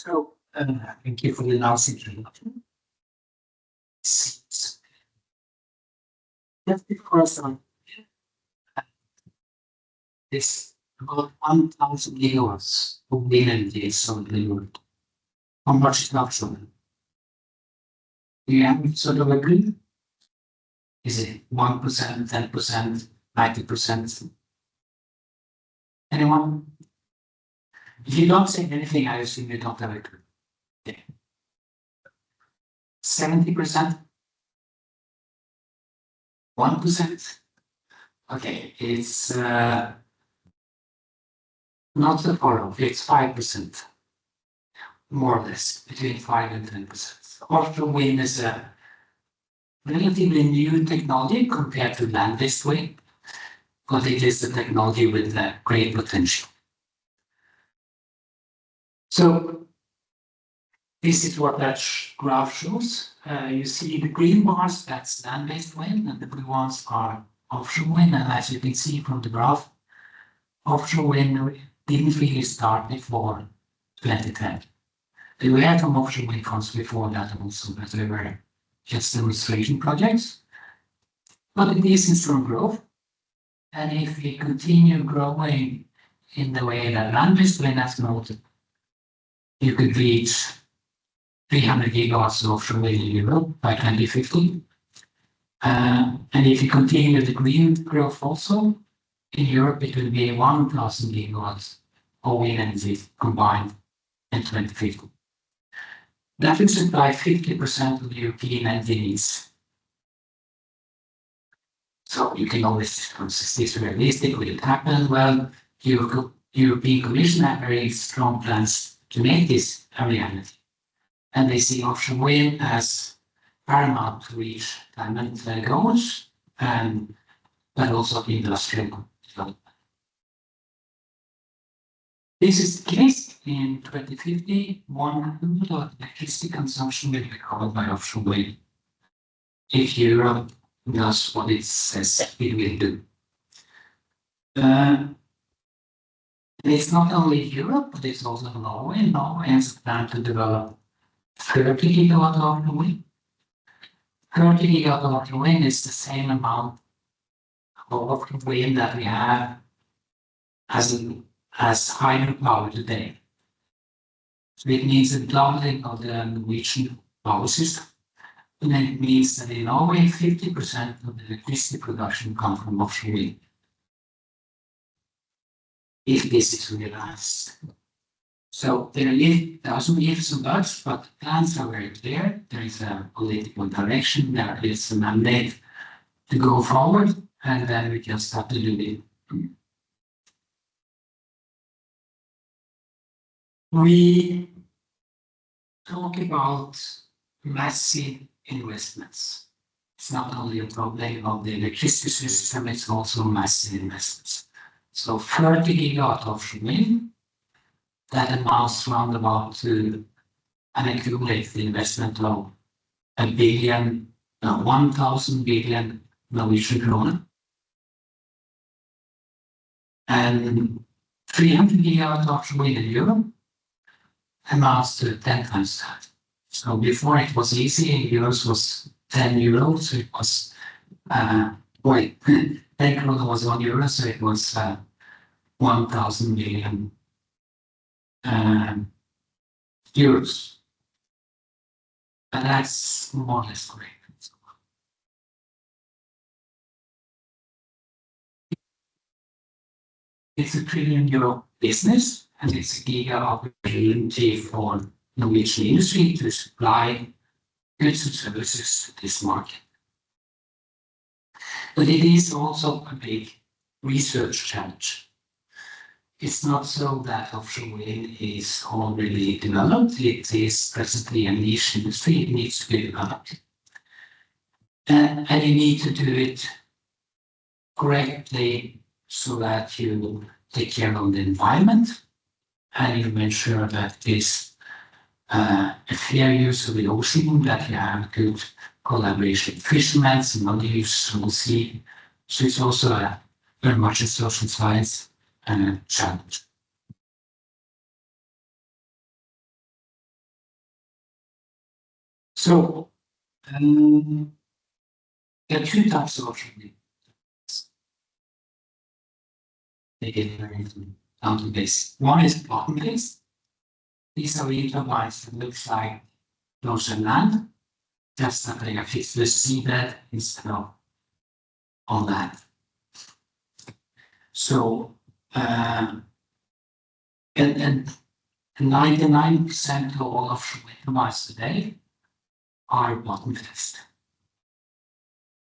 So, thank you for the nice introduction. Just before I start, this about 1,000 gigawatts of wind energy is on the world. How much is offshore? Do you have sort of agree? Is it 1%, 10%, 90%? Anyone? If you don't say anything, I assume you don't have a clue. Okay. 70%? 1%? Okay, it's not so far off, it's 5%. More or less, between 5 and 10%. Offshore wind is a relatively new technology compared to land-based wind, but it is a technology with great potential. So this is what that graph shows. You see the green bars, that's land-based wind, and the blue ones are offshore wind. And as you can see from the graph, offshore wind didn't really start before 2010. There were some offshore wind farms before that also, but they were just demonstration projects. But it is in strong growth. And if we continue growing in the way that land-based wind has grown, you could reach 300 gigawatts of offshore wind in Europe by 2050. And if you continue the green growth also, in Europe it will be 1,000 gigawatts of wind energy combined in 2050. That will supply 50% of the European energy needs. So you can always discuss, is this realistic? Will it happen? Well, the European Commission have very strong plans to make this a reality. And they see offshore wind as paramount to reach climate goals, but also industrial development. This is the case. In 2050, 1/3 of electricity consumption will be covered by offshore wind, if Europe does what it says it will do. It's not only Europe, but it's also Norway. Norway has a plan to develop 30 gigawatt of offshore wind. 30 gigawatt of offshore wind is the same amount of offshore wind that we have as hydropower today. So it means a doubling of the Norwegian power system. And then it means that in Norway, 50% of the electricity production comes from offshore wind. If this is realized. So there are some ifs and buts, but the plans are very clear. There is a political direction, there is a mandate to go forward, and then we just have to do it. We talk about massive investments. It's not only a problem of the electricity system, it's also massive investments. So 30 gigawatt offshore wind, that amounts roundabout to an equivalent investment of 1,000 billion Norwegian kroner. And 300 gigawatt offshore wind in Europe amounts to 10 times that. So before it was easy, euros was 10 euros, so it was 10 kroner was 1 euro, so it was 1,000 billion euros. And that's more or less correct. It's a €1 trillion business, and it's a giga opportunity for Norwegian industry to supply goods and services to this market. But it is also a big research challenge. It's not so that offshore wind is already developed. It is presently a niche industry. It needs to be developed. And you need to do it correctly so that you take care of the environment and you make sure that it is a fair use of the ocean, that you have good collaboration with fishermen and other use of the sea. So it's also very much a social science challenge. So there are two types of offshore wind. They get very down to this. One is bottom-based. These are wind turbines that looks like close to land, just that they are fixed to the seabed instead of on land. So, and 99% of all offshore wind turbines today are bottom-fixed.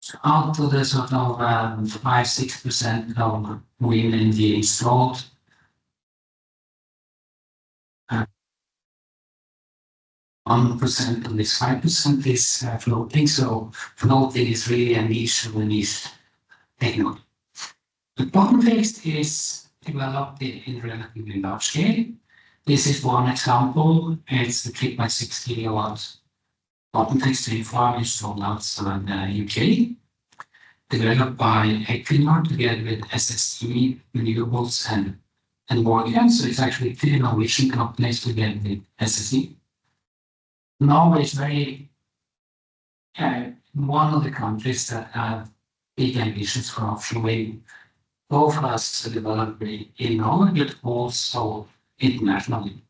So out of the sort of 5-6% of wind energy installed, 1% of this 5% is floating. So floating is really a niche technology. The bottom-fixed is developed in relatively large scale. This is one example. It's the 3.6 gigawatts bottom-fixed wind farm installed outside the UK, developed by Equinor together with SSE, Renewables, and Morgan. So it's actually two Norwegian companies together with SSE. Norway is one of the countries that have big ambitions for offshore wind, both as a developer in Norway, but also internationally.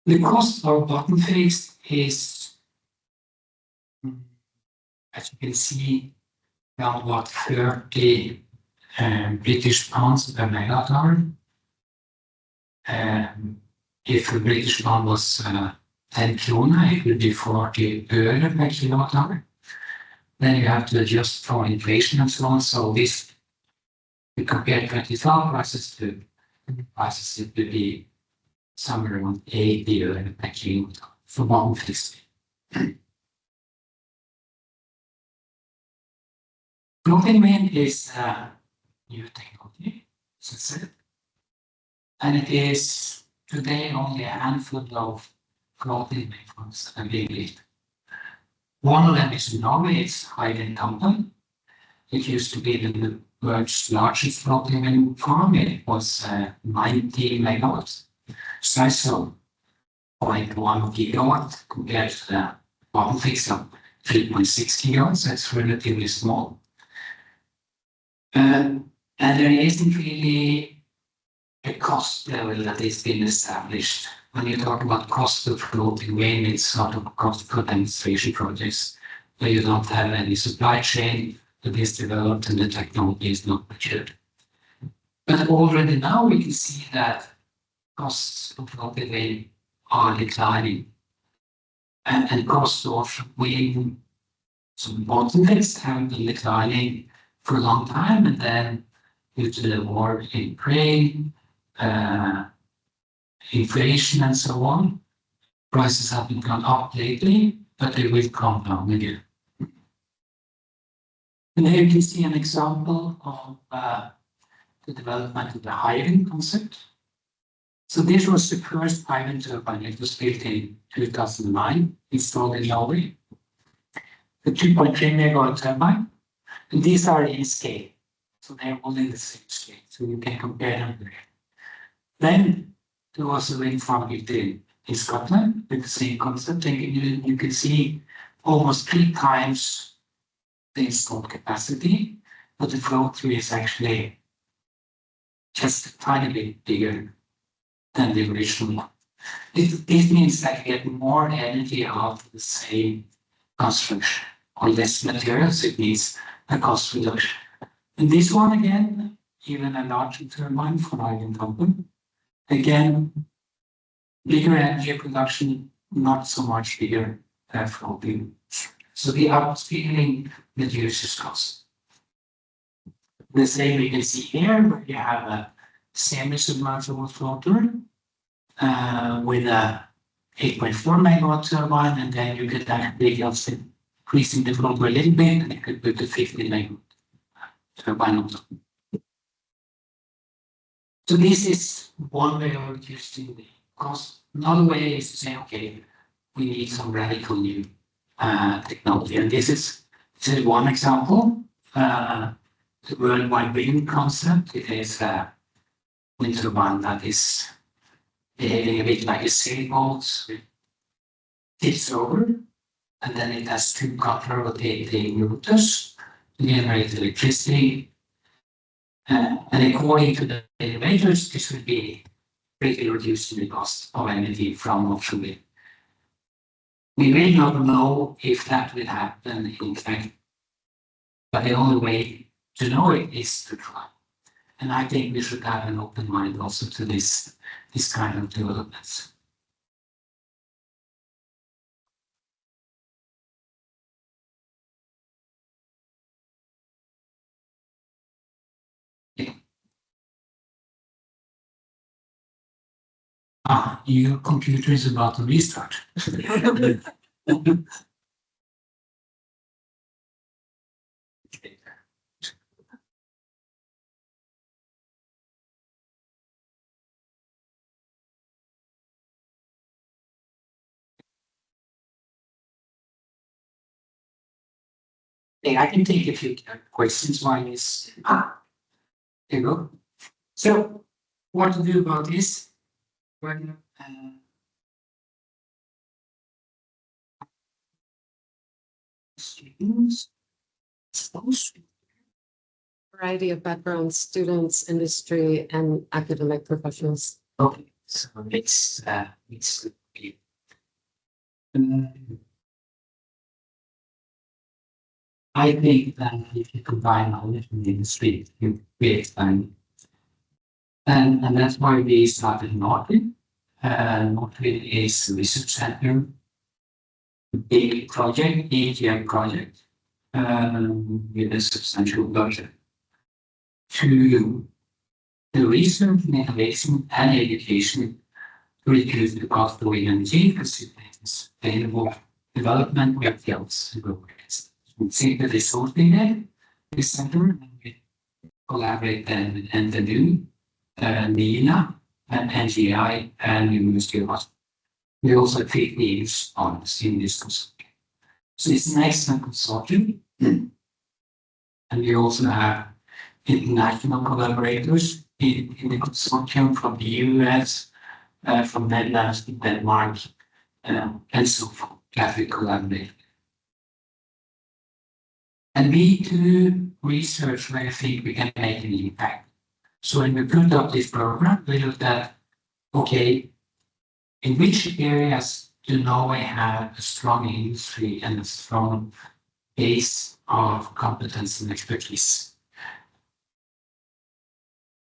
The cost of bottom-fixed is, as you can see, around about 30 British pounds per megawatt hour. If a British pound was 10 krona, it would be 40 øre per kilowatt hour. Then you have to adjust for inflation and so on. So this, we compare 2012 prices to prices, it would be somewhere around 80 øre per kilowatt hour for bottom-fixed. Floating wind is a new technology, as I said, and it is today only a handful of floating wind farms that are being built. One of them is in Norway, it's Olav Tande. It used to be the world's largest floating wind farm. It was 90 megawatts, size of 0.1 gigawatt compared to the bottom-fixed of 3.6 gigawatts. That's relatively small. And there isn't really a cost level that has been established. When you talk about cost of floating wind, it's sort of cost for demonstration projects where you don't have any supply chain that is developed and the technology is not matured. But already now we can see that costs of floating wind are declining. And costs of wind, so bottom-fixed, have been declining for a long time, and then due to the war in Ukraine, inflation and so on, prices haven't gone up lately, but they will come down again. And here you can see an example of the development of the high-wind concept. So this was the first high-wind turbine. It was built in 2009, installed in Norway. The 2.3 megawatt turbine. And these are in scale. So they're all in the same scale. So you can compare them there. Then there was a wind farm built in Scotland with the same concept. And you can see almost 3 times the installed capacity, but the flow through is actually just a tiny bit bigger than the original one. This means that you get more energy out of the same construction or less materials. It means a cost reduction. And this one again, even a larger turbine for hydrogen pumping. Again, bigger energy production, not so much bigger floating. So the upscaling reduces cost. The same you can see here, where you have a semi-submersible floater with a 8.4 megawatt turbine, and then you could actually just increasing the floater a little bit, and you could put a 50 megawatt turbine on top. So this is one way of reducing the cost. Another way is to say, okay, we need some radical new technology, and this is one example. The worldwide wind concept. It is a wind turbine that is behaving a bit like a sailboat with tips over, and then it has two coupler rotating rotors to generate electricity. And according to the elevators, this would be greatly reducing the cost of energy from offshore wind. We may not know if that will happen in fact, but the only way to know it is to try. And I think we should have an open mind also to this kind of developments. Your computer is about to restart. Hey, I can take a few questions while this. There you go. So, what to do about this? When students, Variety of backgrounds, students, industry, and academic professionals. okay, so it's I think that if you combine knowledge in the industry, you create value. And that's why we started NorthWind. NorthWind is a research center, big project, 8-year project, with a substantial budget to the research, innovation, and education to reduce the cost of wind energy, facilitate sustainable development with fields and programs. We see the resourcing there, this center, and we collaborate then with NTNU, NINA, and NGI, and University of Oslo. We also take leads on in this consortium. So it's an excellent consortium. And we also have international collaborators in the consortium from the US, from Netherlands, Denmark, and so forth, that we collaborate. And we do research where I think we can make an impact. So when we put up this program, we looked at, okay, in which areas do Norway have a strong industry and a strong base of competence and expertise?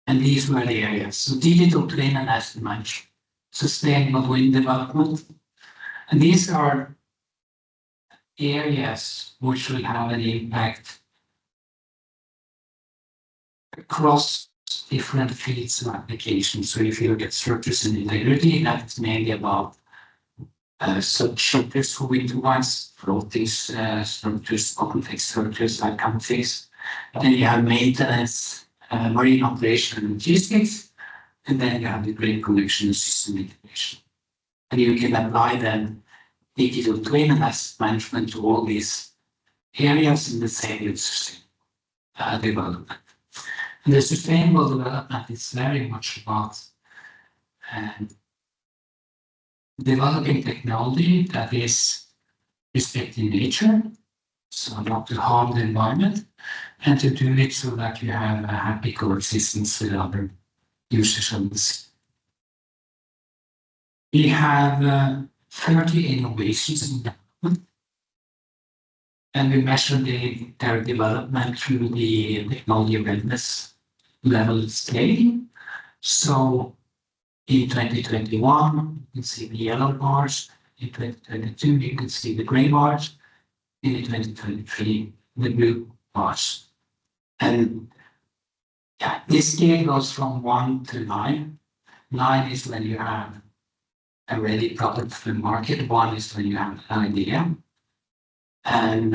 And these were the areas. So digital twin and asset management, sustainable wind development. And these are areas which will have an impact across different fields of application. So if you look at structures and integrity, that's mainly about substructures for wind turbines, floating structures, complex structures, that kind of things. Then you have maintenance, marine operation and logistics, and then you have the grid connection and system integration. And you can apply then digital twin and asset management to all these areas in the same with sustainable development. And the sustainable development is very much about developing technology that is respecting nature, so not to harm the environment, and to do it so that you have a happy coexistence with other users of the sea. We have 30 innovations in development, and we measure their development through the technology readiness level scale. So in 2021, you can see the yellow bars. In 2022, you can see the gray bars. In 2023, the blue bars. And yeah, this scale goes from 1 to 9. 9 is when you have a ready product for the market. 1 is when you have an idea. And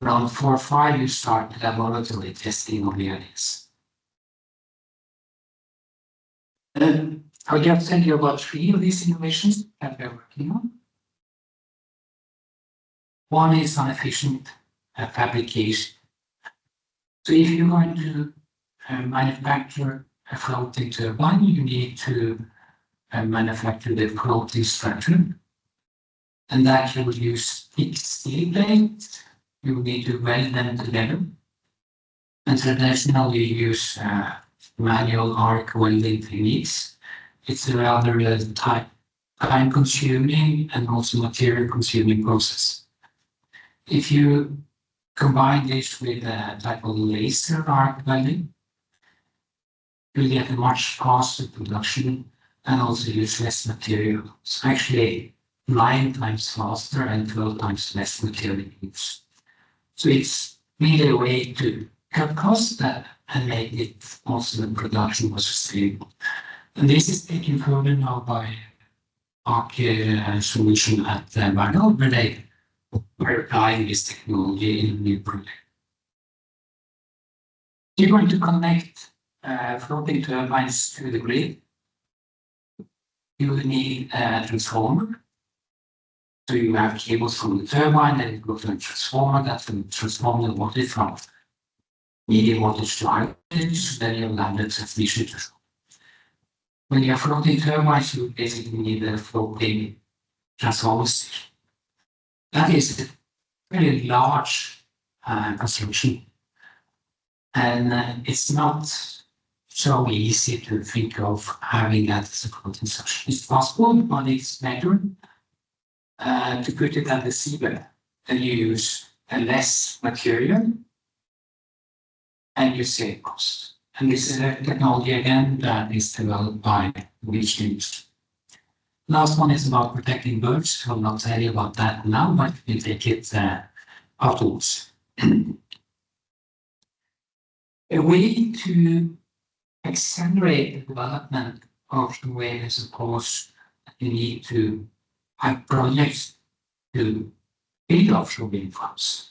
around 4 or 5, you start laboratory testing of the ideas. I'll just tell you about 3 of these innovations that we're working on. One is on efficient fabrication. So if you're going to manufacture a floating turbine, you need to manufacture the floating structure. and that you will use thick steel plates. You will need to weld them together. And traditionally you use manual arc welding techniques. It's a rather time-consuming and also material-consuming process. If you combine this with a type of laser arc welding, you get a much faster production and also use less material. It's actually 9 times faster and 12 times less material use. So it's really a way to cut costs and make it also the production more sustainable. And this is taken further now by Aker solution at Verdal, where they are applying this technology in a new project. You're going to connect floating turbines to the grid. You will need a transformer. So you have cables from the turbine, then you go to a transformer that will transform the voltage from medium voltage to high voltage, then you'll have the transmission. When you have floating turbines, you basically need a floating transformer station. That is a very large construction, and it's not so easy to think of having that as a floating station. It's possible, but it's better to put it at the seabed. Then you use less material and you save cost. And this is a technology again that is developed by Norwegian industry. Last one is about protecting birds. I'll not tell you about that now, but we'll take it afterwards. A way to accelerate the development of the wind is, of course, you need to have projects to build offshore wind farms.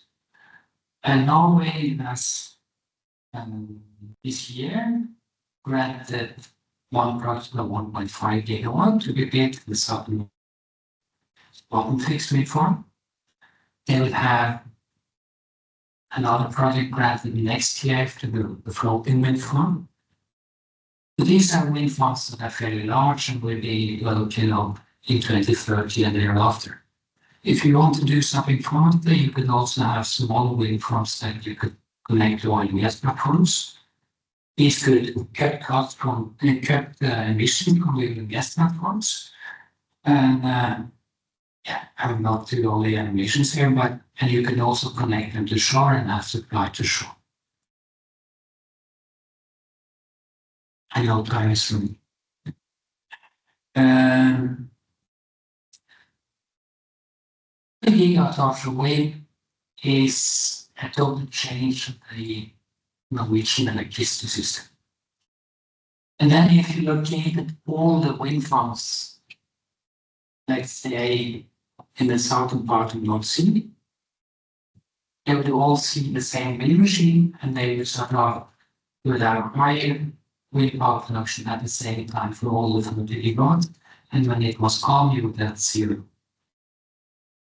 And Norway has this year granted one project of 1.5 gigawatt to be built in the southern bottom fixed wind farm. They will have another project granted next year to the floating wind farm. But these are wind farms that are fairly large and will be developed in 2030 and thereafter. If you want to do something further, you could also have small wind farms that you could connect to oil and gas platforms. These could cut costs from emission from oil and gas platforms. And I'm not too only emissions here, and you can also connect them to shore and have supply to shore. I know time is running. The gigawatt offshore wind is a total change of the Norwegian electricity system. And then if you locate at all the wind farms, let's say in the southern part of North Sea, they would all see the same wind regime, and they would sort of would have higher wind power production at the same time for all of the gigawatt, and when it was calm, you would have 0.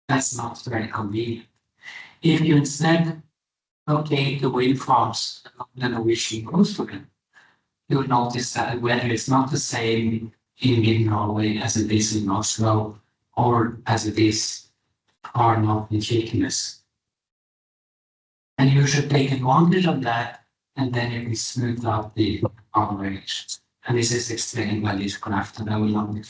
That's not very convenient. If you instead locate the wind farms along the Norwegian coastline, you will notice that the weather is not the same in mid-Norway as it is in Oslo or as it is far north in Kirkenes. And you should take advantage of that, and then you can smooth out the power variations. And this is explained by this graph that I will not make.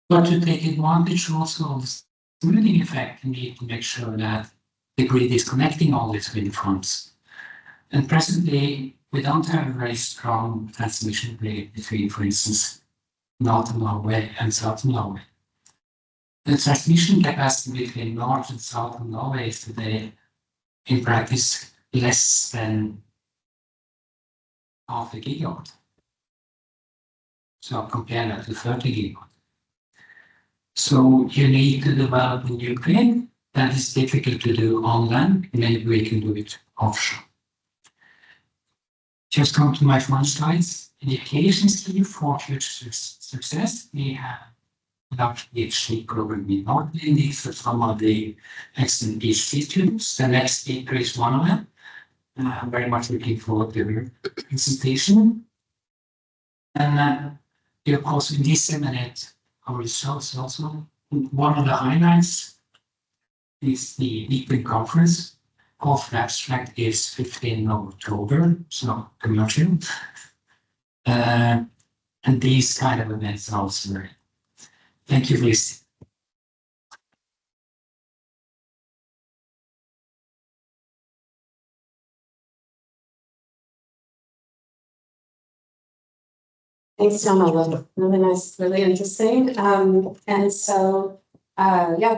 But to take advantage also of the smoothing effect, you need to make sure that the grid is connecting all these wind farms. And presently, we don't have a very strong transmission grid between, for instance, Northern Norway and Southern Norway. The transmission capacity between North and Southern Norway is today, in practice, less than half a gigawatt. So compare that to 30 gigawatt. So you need to develop a new grid. That is difficult to do on land. Maybe we can do it offshore. Just come to my final slides. Indications here for future success. We have a large PhD program in NorthWind. These are some of the excellent PhD students. The next speaker is one of them. I'm very much looking forward to your presentation. And we of course will disseminate our results also. One of the highlights is the Equinor conference. Author abstract is 15th of October, so commercial. And these kind of events are also very. Thank you for listening. Thanks, John. Really nice, really interesting. Yeah,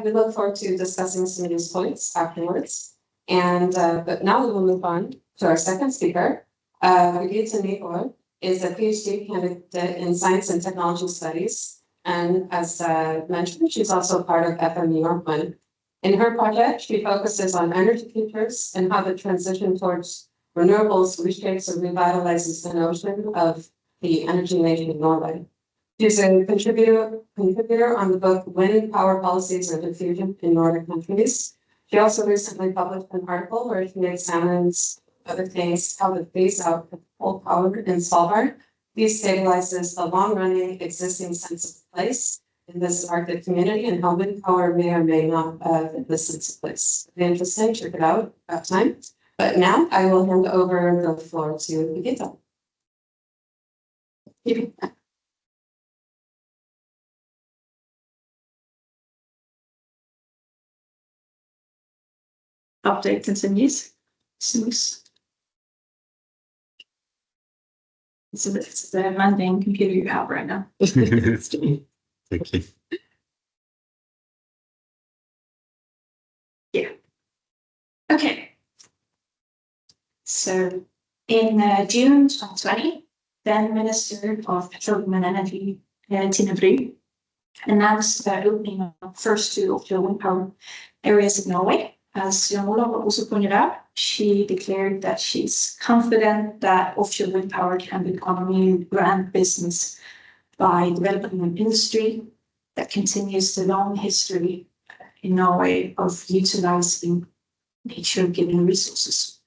we look forward to discussing some of these points afterwards. But now we will move on to our second speaker. Birgitte Nygaard is a PhD candidate in Science and Technology Studies. And as mentioned, she's also part of FME NorthWind. In her project, she focuses on energy futures and how the transition towards renewables reshapes or revitalizes the notion of the energy nation of Norway. She's a contributor on the book Wind Power Policies and Diffusion in Nordic Countries. She also recently published an article where she examines other things, how the phase out of coal power in Svalbard destabilizes the long-running existing sense of place in this Arctic community and how wind power may or may not fit this sense of place. Very interesting, check it out about time. But now I will hand over the floor to Birgitte. Update continues. Smooth. So it's the mundane computer you have right now. Thank you. Yeah. Okay. So in June 2020, then Minister of Petroleum and Energy, Tine Bru, announced the opening of first two offshore wind power areas in Norway. As Jan Olav also pointed out, she declared that she's confident that offshore wind power can become a new grand business by developing an industry that continues the long history in Norway of utilizing nature-given resources.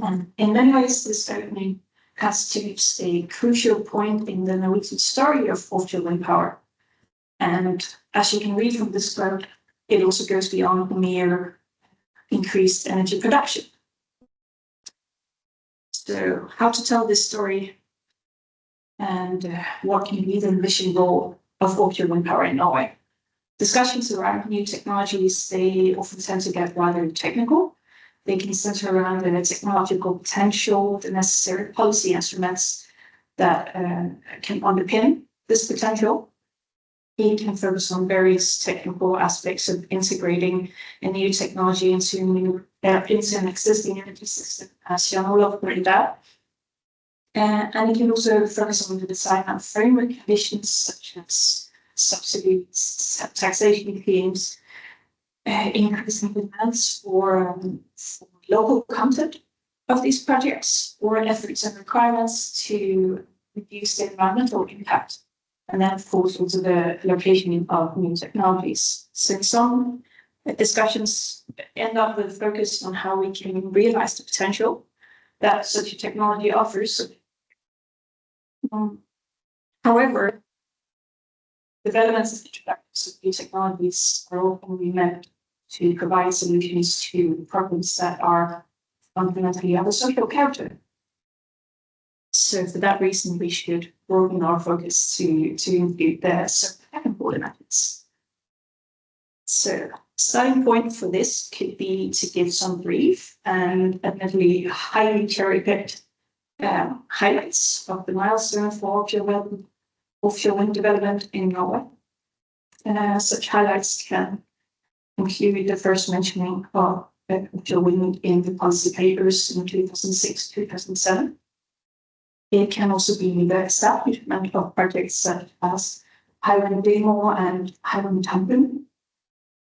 And in many ways, this opening constitutes a crucial point in the Norwegian story of offshore wind power. And as you can read from this quote, it also goes beyond mere increased energy production. So how to tell this story and what can be the mission role of offshore wind power in Norway? Discussions around new technologies, they often tend to get rather technical. They can center around the technological potential, the necessary policy instruments that can underpin this potential. It can focus on various technical aspects of integrating a new technology into an existing energy system, as Jan Olav pointed out. And it can also focus on the design of framework conditions such as subsidies, taxation schemes, increasing demands for local content of these projects, or efforts and requirements to reduce the environmental impact. And then, of course, also the location of new technologies. So some discussions end up with focus on how we can realize the potential that such a technology offers. However, developments and introductions of new technologies are often meant to provide solutions to problems that are fundamentally of a social character. So for that reason, we should broaden our focus to include the technical methods. So starting point for this could be to give some brief and admittedly highly cherry-picked highlights of the milestones for offshore wind development in Norway. Such highlights can include the first mentioning of offshore wind in the policy papers in 2006-2007. It can also be the establishment of projects such as Hywind Demo and Hywind Tampen.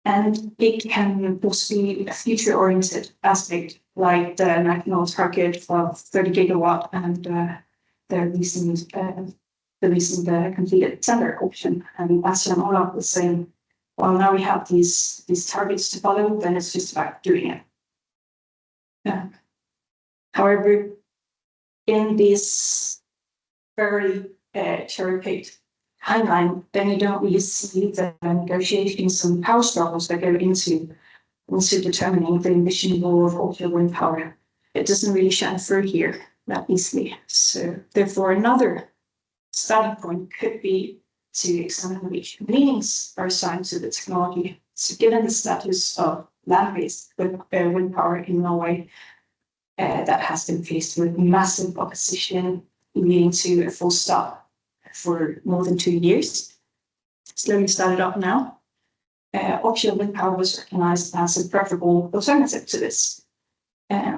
And it can also be a future-oriented aspect, like the national target of 30 gigawatt and the recent completed tender option. And as Jan Olav was saying, well, now we have these targets to follow, then it's just about doing it. However, in this very cherry-picked timeline, then you don't really see the negotiations and power struggles that go into determining the emission role of offshore wind power. It doesn't really shine through here that easily. So therefore, another starting point could be to examine which meanings are assigned to the technology. So given the status of land-based wind power in Norway, that has been faced with massive opposition, leading to a full stop for more than 2 years. Slowly started up now. Offshore wind power was recognized as a preferable alternative to this.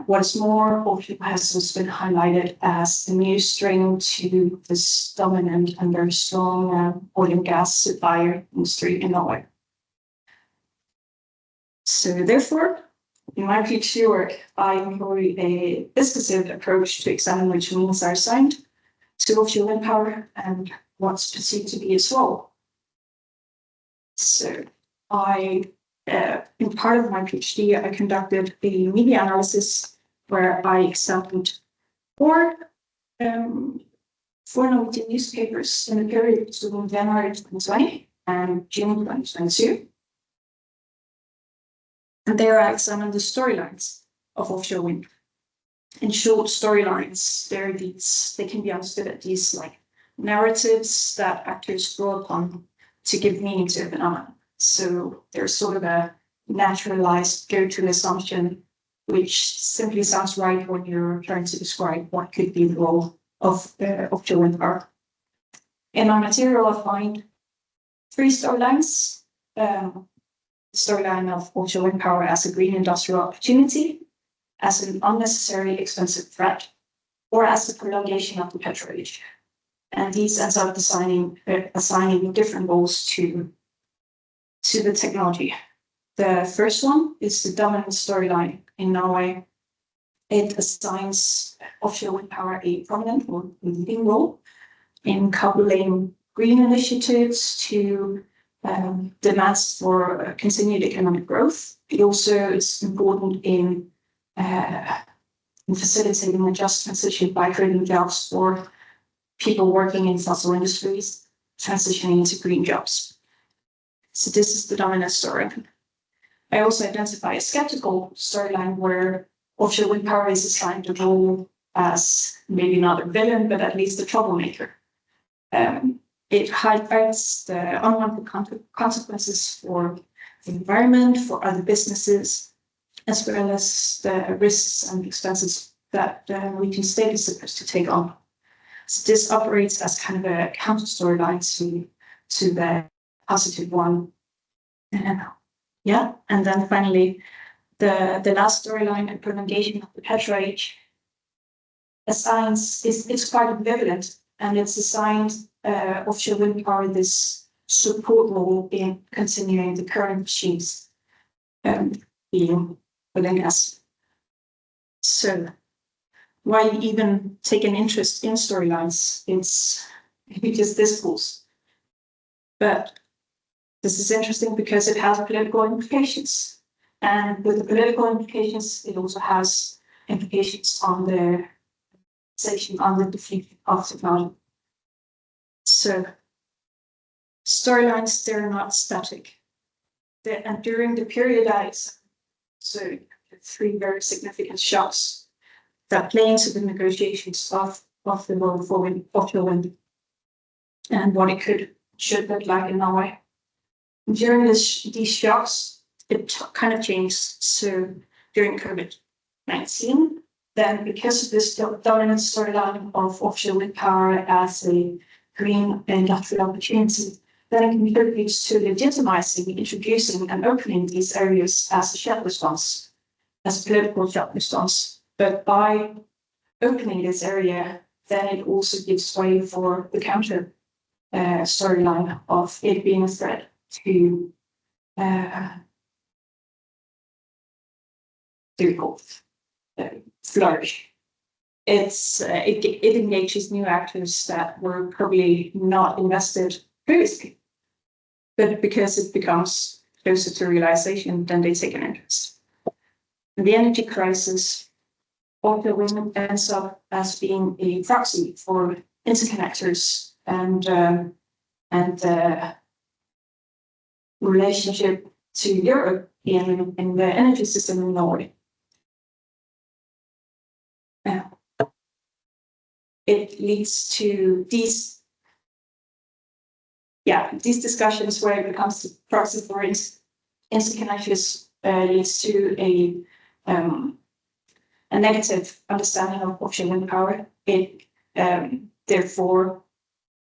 What is more, offshore has been highlighted as the new string to this dominant and very strong oil and gas supplier industry in Norway. So therefore, in my PhD work, I employ a discursive approach to examine which meanings are assigned to offshore wind power and what's perceived to be its role. So in part of my PhD, I conducted a media analysis where I examined four Norwegian newspapers in the period between January 2020 and June 2022. And there I examined the storylines of offshore wind. In short, storylines, they can be understood as these like narratives that actors draw upon to give meaning to a phenomenon. So there's sort of a naturalized go-to assumption, which simply sounds right when you're trying to describe what could be the role of offshore wind power. In my material, I find 3 storylines. Storyline of offshore wind power as a green industrial opportunity, as an unnecessarily expensive threat, or as a prolongation of the petro age. And these ends up assigning different roles to the technology. The first one is the dominant storyline in Norway. It assigns offshore wind power a prominent or leading role in coupling green initiatives to demands for continued economic growth. It also is important in facilitating a just transition by creating jobs for people working in fossil industries, transitioning into green jobs. So this is the dominant storyline. I also identify a skeptical storyline where offshore wind power is assigned a role as maybe not a villain, but at least a troublemaker. It highlights the unwanted consequences for the environment, for other businesses, as well as the risks and expenses that the Norwegian state is supposed to take on. So this operates as kind of a counter storyline to the positive one. And then finally, the last storyline, a prolongation of the petro age, it's quite ambivalent, and it's assigned offshore wind power this support role in continuing the current machines being oil and gas. So why even take an interest in storylines? It's just discourse. But this is interesting because it has political implications. And with the political implications, it also has implications on the defeat of technology. So storylines, they're not static. And during the period so 3 very significant shocks that play into the negotiations of the role for offshore wind and what it should look like in Norway. During these shocks, it kind of changed. So during COVID-19, then because of this dominant storyline of offshore wind power as a green industrial opportunity, then it contributes to legitimizing, introducing, and opening these areas as a shock response, as a political shock response. But by opening this area, then it also gives way for the counter storyline of it being a threat to flourish. It engages new actors that were probably not invested previously, but because it becomes closer to realization, then they take an interest. In the energy crisis, offshore wind ends up as being a proxy for interconnectors and the relationship to Europe in the energy system in Norway. It leads to these discussions where it becomes the process for interconnections leads to a negative understanding of offshore wind power. It therefore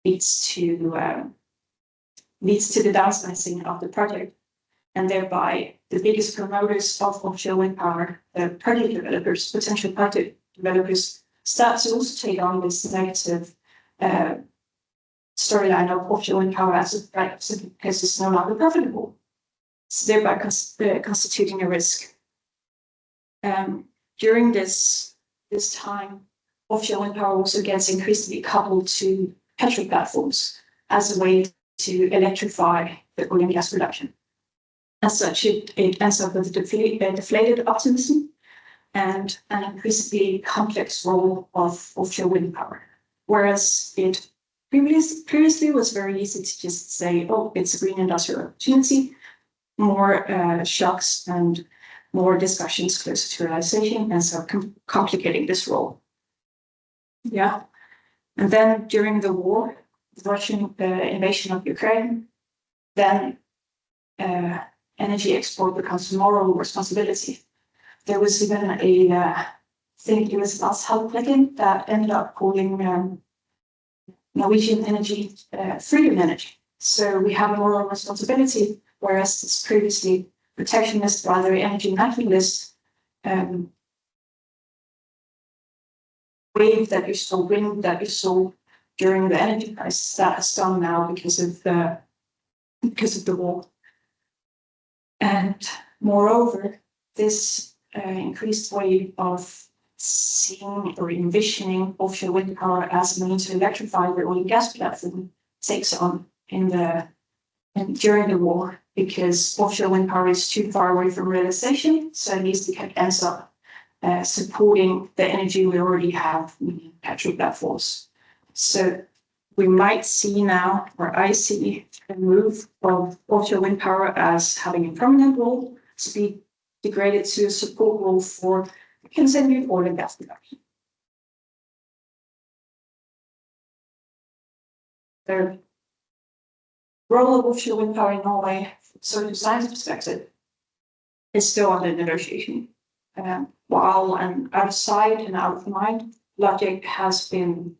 leads to the downsizing of the project, and thereby the biggest promoters of offshore wind power, the project developers, potential project developers, start to also take on this negative storyline of offshore wind power as a threat simply because it's no longer profitable, so thereby constituting a risk. During this time, offshore wind power also gets increasingly coupled to petrol platforms as a way to electrify the oil and gas production. As such, it ends up with a deflated optimism and an increasingly complex role of offshore wind power. Whereas it previously was very easy to just say, oh, it's a green industrial opportunity, more shocks and more discussions closer to realization, and so complicating this role. Yeah. And then during the war, the Russian invasion of Ukraine, then energy export becomes moral responsibility. There was even I think it was Lars Haltbrekken that ended up calling Norwegian energy freedom energy. So we have a moral responsibility, whereas it's previously protectionist, rather energy nationalist wave that you saw, wind that you saw during the energy crisis, that has gone now because of the war. And moreover, this increased wave of seeing or envisioning offshore wind power as a means to electrify the oil and gas platform takes on during the war, because offshore wind power is too far away from realization, so at least it ends up supporting the energy we already have in petrol platforms. So we might see now, or I see, a move of offshore wind power as having a prominent role to be degraded to a support role for continued oil and gas production. The role of offshore wind power in Norway, from social science perspective, is still under negotiation. While an outside and out of mind logic has been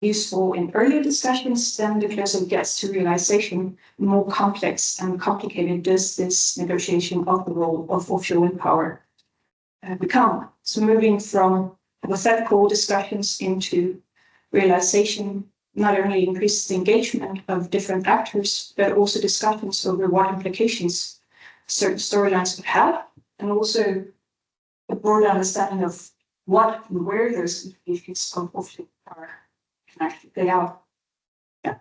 useful in earlier discussions, then the closer it gets to realization, the more complex and complicated does this negotiation of the role of offshore wind power become. So moving from hypothetical discussions into realization not only increases the engagement of different actors, but also discussions over what implications certain storylines could have, and also a broader understanding of what and where those implications of offshore power can actually play out. Yeah.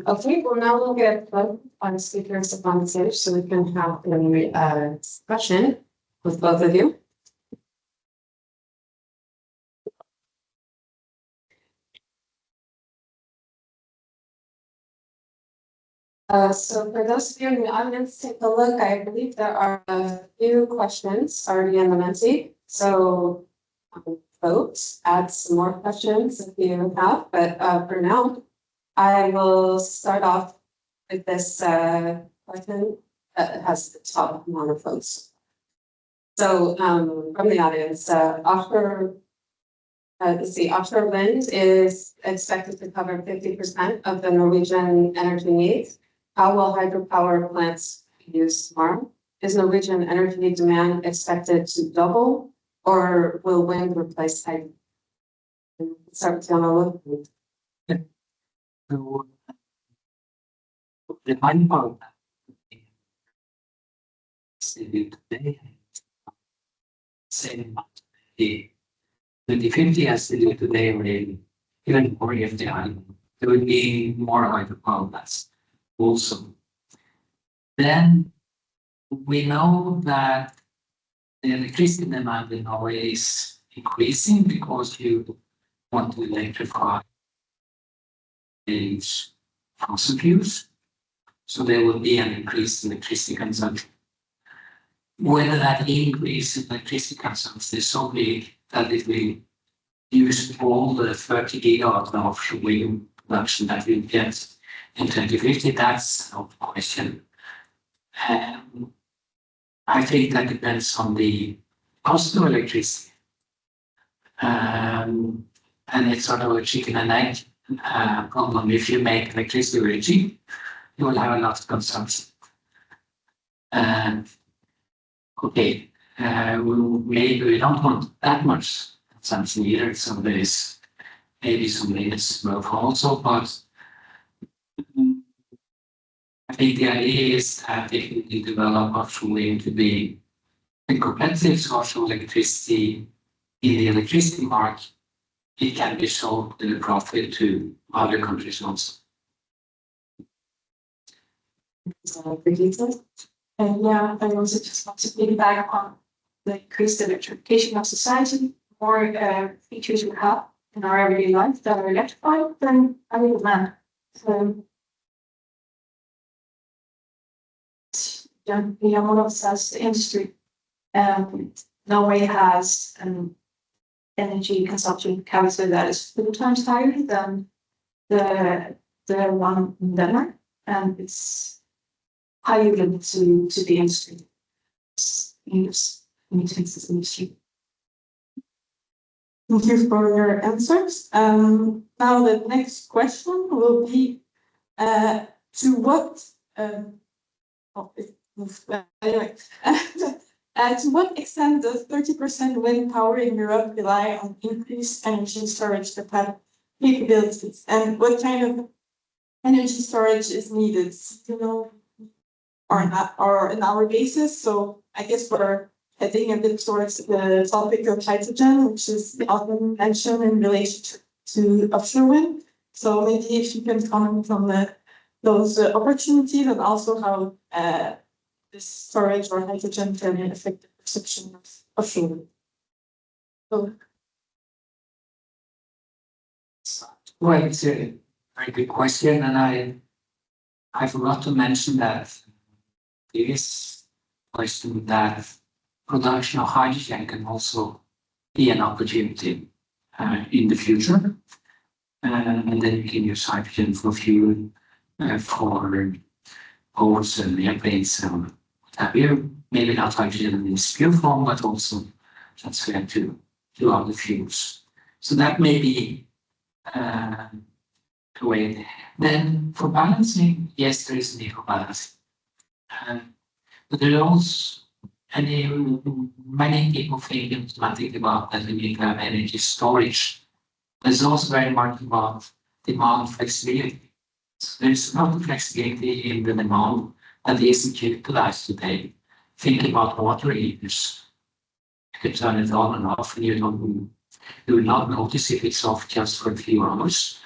Okay, well now we'll get our speakers up on stage so we can have a discussion with both of you. So for those of you in the audience, take a look. I believe there are a few questions already in the Menti. So vote, add some more questions if you have, but for now, I will start off with this question that has the top amount of votes. So from the audience, offshore wind is expected to cover 50% of the Norwegian energy needs. How will hydropower plants be used tomorrow? Is Norwegian energy demand expected to double, or will wind replace hydro? Start with Jan-Olav. So the hydropower today, same the 2050 as they do today, or even more if they are, there would be more hydropower plants also. Then we know that the electricity demand in Norway is increasing because you want to electrify use fossil fuels. So there will be an increased electricity consumption. Whether that increase in electricity consumption is so big that it will use all the 30 gigawatts of offshore wind production that we'll get in 2050, that's no question. I think that depends on the cost of electricity. And it's sort of a chicken and egg problem. If you make electricity very cheap, you will have a lot of consumption. Okay, maybe we don't want that much consumption either, so there is maybe some limits also, but I think the idea is that if we develop offshore wind to be a competitive source of electricity in the electricity market, it can be sold in a profit to other countries also. Yeah, I also just want to piggyback on the increased electrification of society. More features we have in our everyday life that are electrified, then higher demand. So, yeah, one of us as the industry. Norway has an energy consumption capacity that is 4 times higher than the one in Denmark, and it's higher limit to the industry. Industry. Thank you for your answers. Now the next question will be to what to what extent does 30% wind power in Europe rely on increased energy storage capabilities, and what kind of energy storage is needed? You know, or not, or an hour basis. So I guess we're heading a bit towards the topic of hydrogen, which is often mentioned in relation to offshore wind. So maybe if you can comment on those opportunities and also how this storage or hydrogen can affect the perception of offshore wind. So. Well, it's a very good question, and I forgot to mention that previous question that production of hydrogen can also be an opportunity in the future. And then you can use hydrogen for fuel for boats and airplanes and what have you. Maybe not hydrogen in its pure form, but also transfer to other fuels. So that may be a way. Then for balancing, yes, there is a need for balancing. But there are also many people think automatically about that we need to have energy storage. There's also very much about demand flexibility. So there's a lot of flexibility in the demand that isn't utilized today. Think about water heaters. You can turn it on and off, and you will not notice if it's off just for a few hours.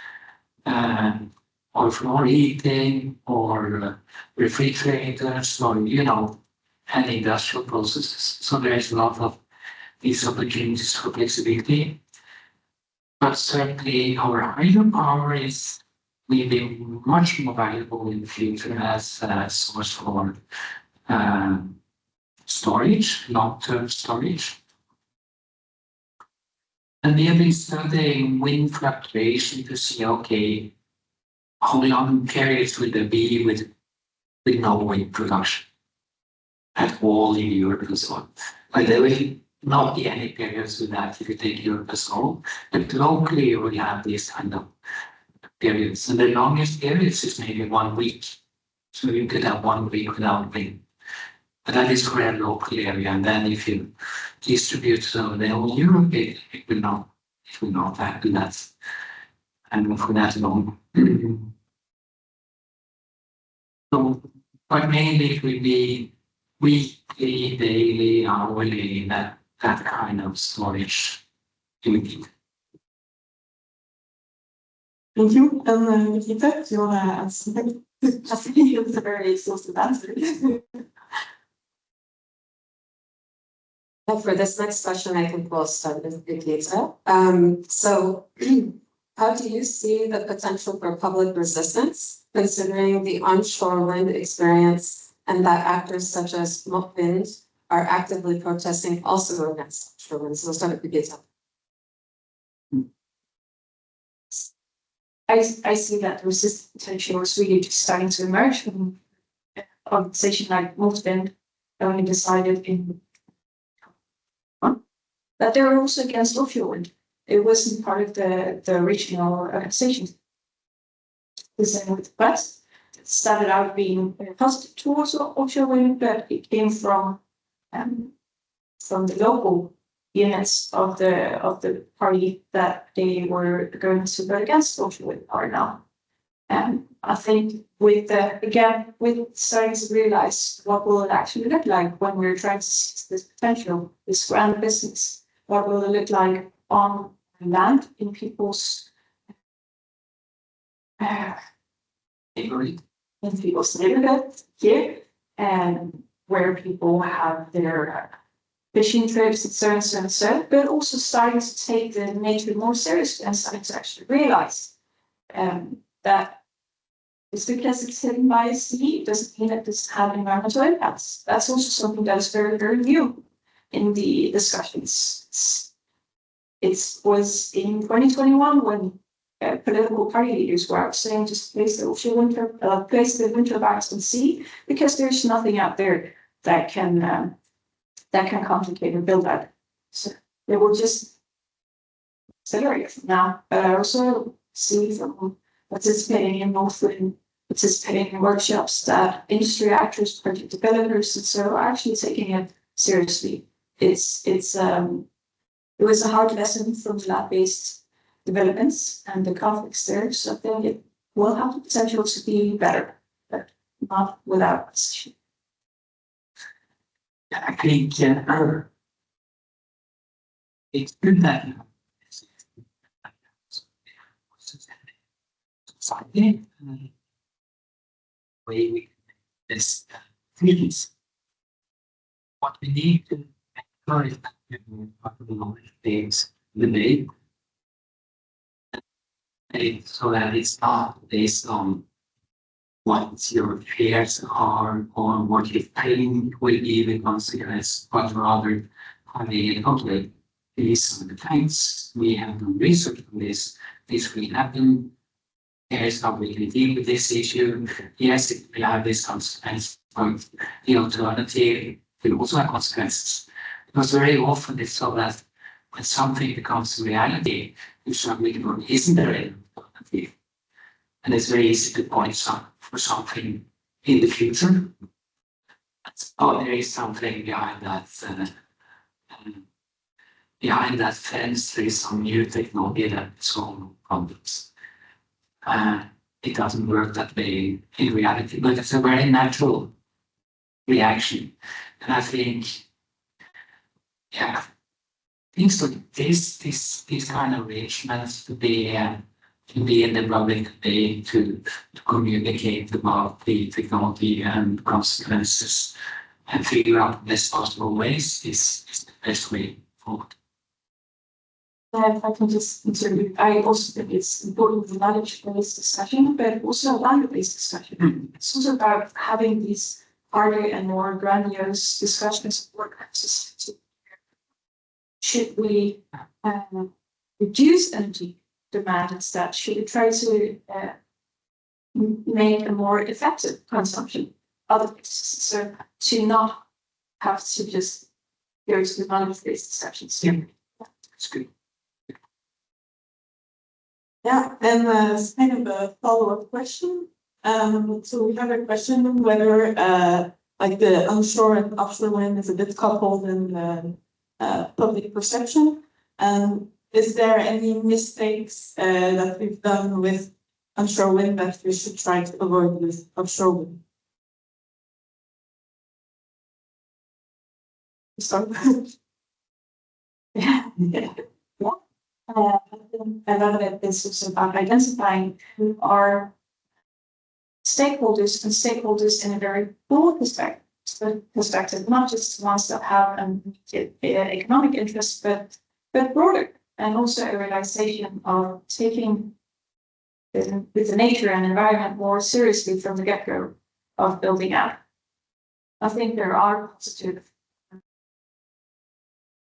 Or floor heating, or refrigerators, or and industrial processes. So there is a lot of these opportunities for flexibility. But certainly our hydropower will be much more valuable in the future as a source for storage, long-term storage. And we have been studying wind fluctuation to see, okay, how long periods will there be with no wind production at all in Europe and so on. But there will not be any periods with that if you take Europe as a whole. But locally you will have these kind of periods. And the longest periods is maybe 1 week. So you could have 1 week without wind. But that is for a local area. And then if you distribute the whole Europe, it will not happen that. And for that long. So, but mainly it will be weekly, daily, hourly, that kind of storage you need. Thank you. And Birgitte, do you want to answer? I think it was a very exhaustive answer. For this next question, I think we'll start with Birgitte. So how do you see the potential for public resistance, considering the onshore wind experience and that actors such as NorthWind are actively protesting also against offshore wind? So we'll start with Birgitte. I see that the resistance potential is really just starting to emerge from an organization like NorthWind only decided in that they were also against offshore wind. It wasn't part of the original organization. The same with the West. It started out being positive towards offshore wind, but it came from the local units of the party that they were going to vote against offshore wind power now. And I think with starting to realize what will it actually look like when we're trying to seize this potential, this grand business, what will it look like on land in people's neighborhood here, and where people have their fishing trips and so on and so on and so, but also starting to take the nature more seriously and starting to actually realize that just because it's hidden by a sea doesn't mean that this has environmental impacts. That's also something that is very, very new in the discussions. It was in 2021 when political party leaders were out saying just place the wind turbines on sea because there's nothing out there that can complicate and build that. So they will just accelerate from now. But I also see from participating in NorthWind, participating in workshops that industry actors, project developers, and so are actually taking it seriously. It was a hard lesson from the lab-based developments and the conflicts there. So I think it will have the potential to be better, but not without precision. I think it's good that society way we this feelings. What we need to make sure is that the knowledge base debate so that it's not based on what your fears are or what you think will be the consequence, but rather having it okay. These are the facts. We have done research on this. This will happen. Here's how we can deal with this issue. Yes, it will have this consequence, but the alternative will also have consequences. Because very often it's so that when something becomes a reality, you suddenly go, isn't there an alternative? And it's very easy to point for something in the future. Oh, there is something behind that. Behind that fence, there is some new technology that solves problems. It doesn't work that way in reality, but it's a very natural reaction. And I think, things like these kind of arrangements to be in the public debate, to communicate about the technology and consequences and figure out the best possible ways is the best way forward. If I can just interview, I also think it's important for knowledge-based discussion, but also value-based discussion. It's also about having these harder and more grandiose discussions of what should we reduce energy demand instead? Should we try to make a more effective consumption of the places? So to not have to just go to the knowledge-based discussions. Yeah, that's good. Yeah, and it's kind of a follow-up question. So we have a question whether like the onshore and offshore wind is a bit coupled in public perception. Is there any mistakes that we've done with onshore wind that we should try to avoid with offshore wind? Start. Yeah. A lot of it is about identifying who are stakeholders and stakeholders in a very broad perspective. perspective, not just ones that have an economic interest, but broader, and also a realization of taking with the nature and environment more seriously from the get-go of building out. I think there are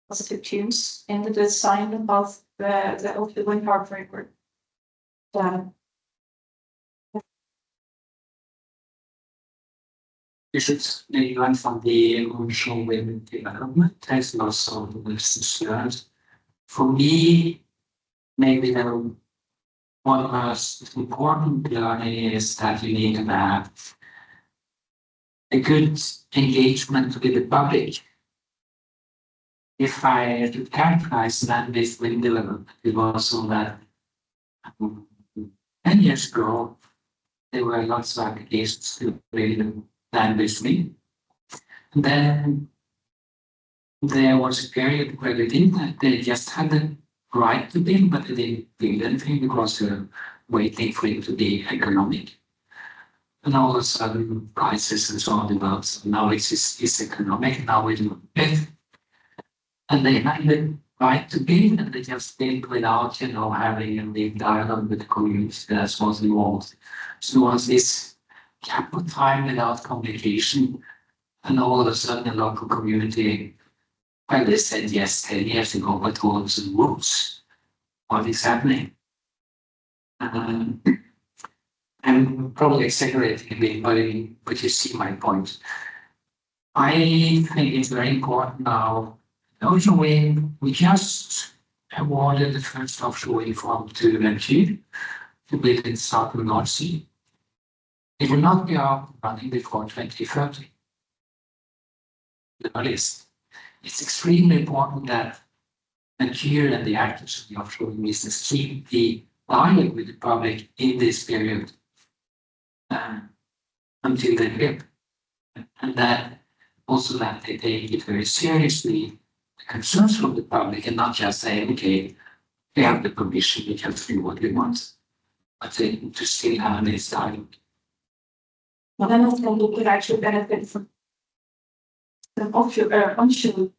positive tunes in the design of the offshore wind power framework. You should maybe learn from the onshore wind development. There's lots of lessons learned. For me, maybe the one most important learning is that you need to have a good engagement with the public. If I should characterize land-based wind development, it was so that 10 years ago, there were lots of applications to build land-based wind. And then there was a period where they just had the right to build, but they didn't build anything because they were waiting for it to be economic. And all of a sudden, prices and so on developed. So now it's economic, now we do it. And they had the right to build, and they just build without, having a big dialogue with the community that was involved. So there was this gap of time without communication, and all of a sudden the local community, well, they said yes 10 years ago, but all of a sudden, whoops, what is happening? I'm probably exaggerating a bit, but you see my point. I think it's very important now. Offshore wind, we just awarded the first offshore wind farm to NTNU to build in southern North Sea. It will not be up and running before 2030, the earliest. It's extremely important that NTNU and the actors of the offshore wind business keep the dialogue with the public in this period until they build, and that also that they take it very seriously, the concerns from the public, and not just say, okay, we have the permission, we can do what we want, but to still have this dialogue. Well, then I think we could actually benefit from the offshore, onshore,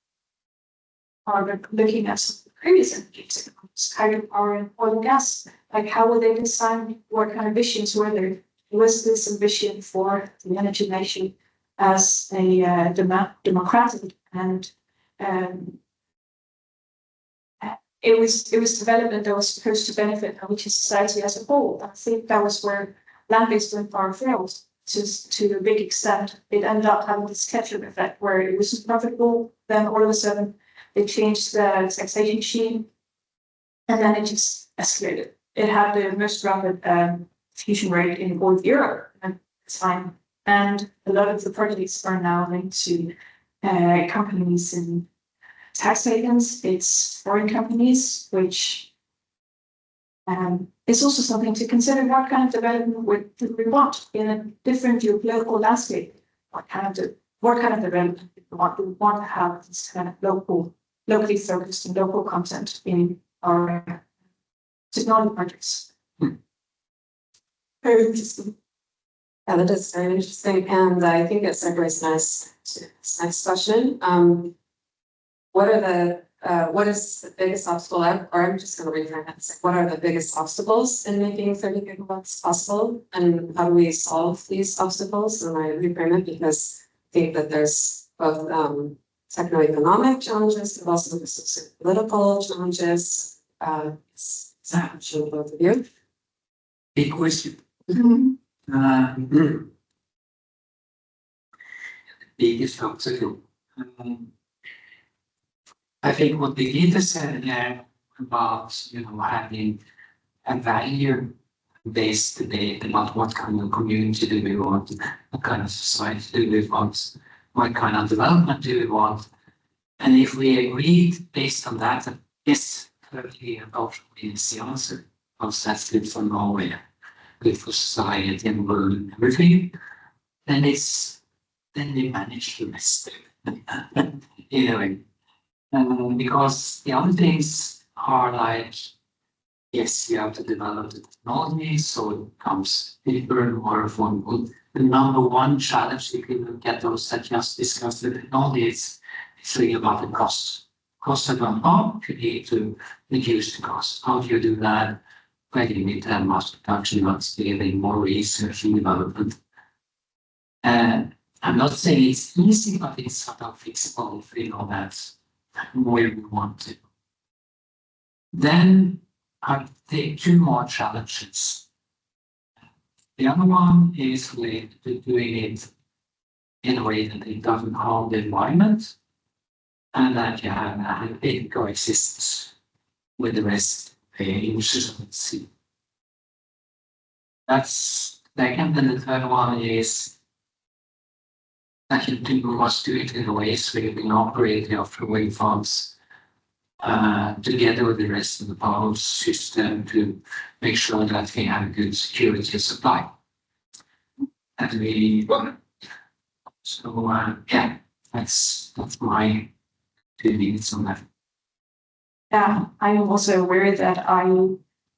or looking at some previous energy technologies, hydropower and oil and gas. Like, how would they design? What kind of visions were there? Was this a vision for the energy nation as a democratic, and it was development that was supposed to benefit Norwegian society as a whole. I think that was where land-based wind power failed to a big extent. It ended up having this catch-up effect where it was profitable, then all of a sudden they changed the taxation regime, and then it just escalated. It had the most rapid fusion rate in all of Europe at the time, and a lot of the projects are now linked to companies in tax havens. It's foreign companies, which is also something to consider. What kind of development do we want in a different geopolitical landscape? What kind of development do we want? We want to have this kind of locally focused and local content in our technology projects. Very interesting. Yeah, that is very interesting, and I think it segues nice to this next question. What is the biggest obstacle? Or I'm just going to reframe it. What are the biggest obstacles in making 30 gigawatts possible, and how do we solve these obstacles? And I reframe it because I think that there's both techno-economic challenges, but also political challenges. I'm sure both of you. Big question. Mm-hmm. Biggest obstacle. I think what Birgitte said about having a value-based debate about what kind of community do we want, what kind of society do we want, what kind of development do we want, and if we agreed based on that, yes, 30 and offshore wind is the answer, because that's good for Norway, good for society and world and everything, then they manage the rest in a way. Because the other things are like, yes, you have to develop the technology so it becomes cheaper and more affordable, the number one challenge, if you look at those that just discussed the technology, it's really about the costs. Costs are going up, you need to reduce the costs. How do you do that? Well, you need to have mass production, not scaling, more research and development. I'm not saying it's easy, but it's sort of fixable if we know that's where we want to. Then I take two more challenges. The other one is related to doing it in a way that it doesn't harm the environment and that you have a coexistence with the rest of the users of the sea. That's second, and the third one is that you must do it in a way so you can operate the offshore wind farms together with the rest of the power system to make sure that we have a good security of supply. And yeah, that's my 2 minutes on that. Yeah, I'm also aware that I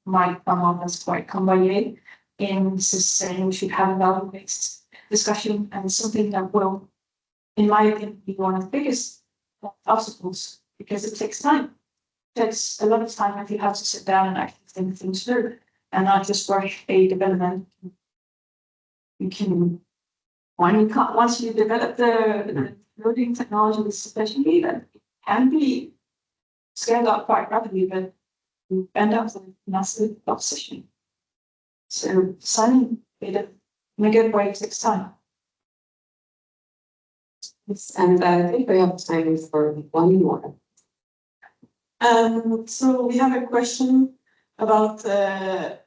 might come on as quite combative in saying we should have a value-based discussion, and something that will, in my opinion, be one of the biggest obstacles because it takes time. It takes a lot of time if you have to sit down and actually think things through and not just rush a development. You can, once you develop the loading technology especially, that it can be scaled up quite rapidly, but you end up with massive opposition. So deciding it in a good way takes time. Yes, and I think we have time for one more. So we have a question about the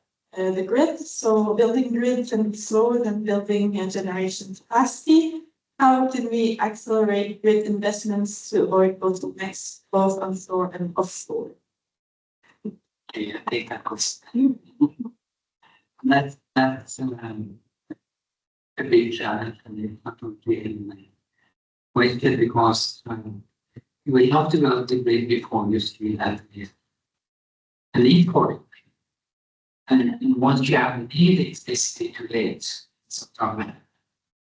grid. So building grid can be slower than building a generation capacity. How can we accelerate grid investments to avoid bottlenecks, both onshore and offshore? Okay, I take that question. That's a big challenge, and it's not really wasted because we have to develop the grid before you see that a need for it. And once you have a need, it's basically too late. So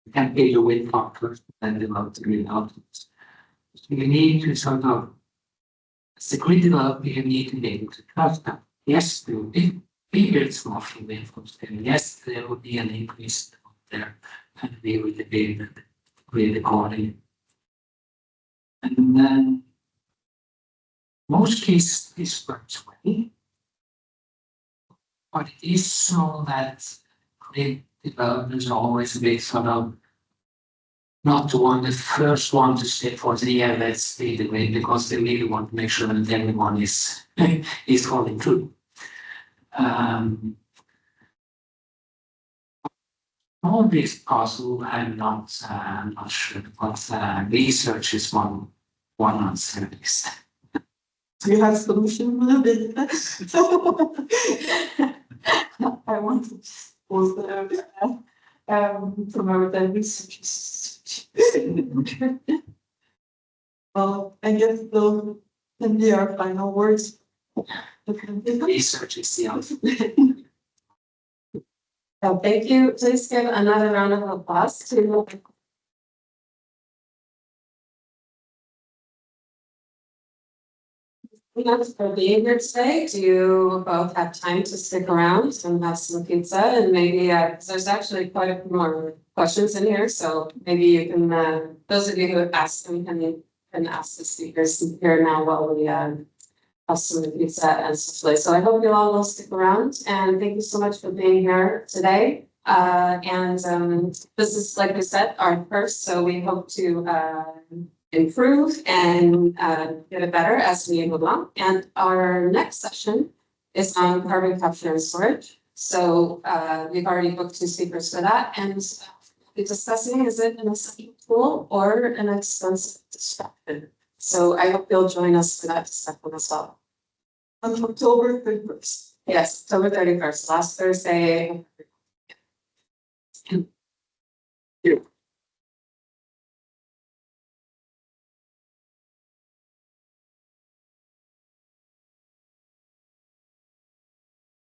you can build a wind farm first and then develop the grid afterwards. So you need to sort of, as a grid developer, you need to be able to trust that. Yes, there will be bigger offshore wind farms there. Yes, there will be an increase there, and we will build the grid accordingly. And then most cases this works well, but it is so that grid developers are always a bit sort of not the first one to say for the year, let's build the grid, because they really want to make sure that everyone is following through. All this puzzle, I'm not sure, but research is one answer at least. You have solution a little bit. I want to also promote the research. Well, I guess those can be our final words. Research is the answer. So thank you. Please give another round of applause to us for being here today. Do you both have time to stick around and have some pizza? And maybe, because there's actually quite a few more questions in here, so maybe you can, those of you who have asked them can ask the speakers here now while we have some pizza and souffle. So I hope you all will stick around, and thank you so much for being here today. This is, like we said, our first, so we hope to improve and get it better as we move along. And our next session is on carbon capture and storage. So we've already booked 2 speakers for that, and we're discussing, is it an essential tool or an expensive distraction? So I hope you'll join us for that discussion as well. On October 31st. Yes, October 31st, last Thursday. Thank you.